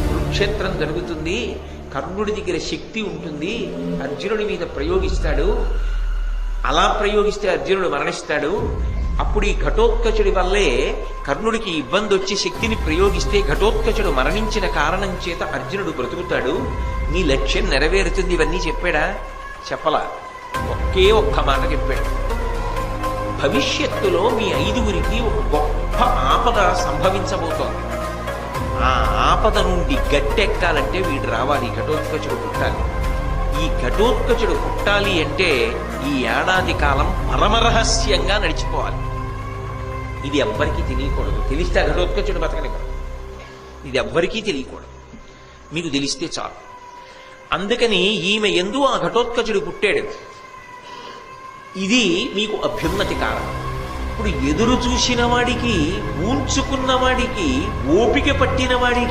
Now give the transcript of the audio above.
కురుక్షేత్రం జరుగుతుంది, కర్ణుడి దగ్గర శక్తి ఉంటుంది, అర్జునుడి మీద ప్రయోగిస్తాడు, అలా ప్రయోగిస్తే అర్జునుడు మరణిస్తాడు. అప్పుడు ఈ ఘటోత్కచుడి వల్లే కర్ణుడికి ఇబ్బంది వచ్చి శక్తిని ప్రయోగిస్తే ఘటోత్కచుడు మరణించిన కారణం చేత అర్జునుడు బ్రతుకుతాడు, నీ లక్ష్యం నెరవేరుతుంది. ఇవన్నీ చెప్పాడా? చెప్పలా. ఒకే ఒక్క మాట చెప్పాడు, భవిష్యత్తులో మీ ఐదుగురికి ఒక గొప్ప ఆపద సంభవించబోతోంది. ఆ ఆపద నుండి గట్టెక్కాలంటే వీడు రావాలి, ఘటోత్కచుడు పుట్టాలి. ఈ ఘటోత్కచుడు పుట్టాలి అంటే ఈ ఏడాది కాలం పరమరహస్యంగా నడిచిపోవాలి. ఇది ఎవ్వరికీ తెలియకూడదు. తెలిస్తే ఘటోత్కచుడు బతకనివ్వడు. ఇది ఎవ్వరికీ తెలియకూడదు, మీకు తెలిస్తే చాలు. అందుకని ఈమె యందు ఆ ఘటోత్కచుడు పుట్టాడు. ఇది మీకు అభ్యున్నతి కారణం. ఇప్పుడు ఎదురు చూసిన వాడికి, ఊంచుకున్న వాడికి, ఓపిక పట్టిన వాడికి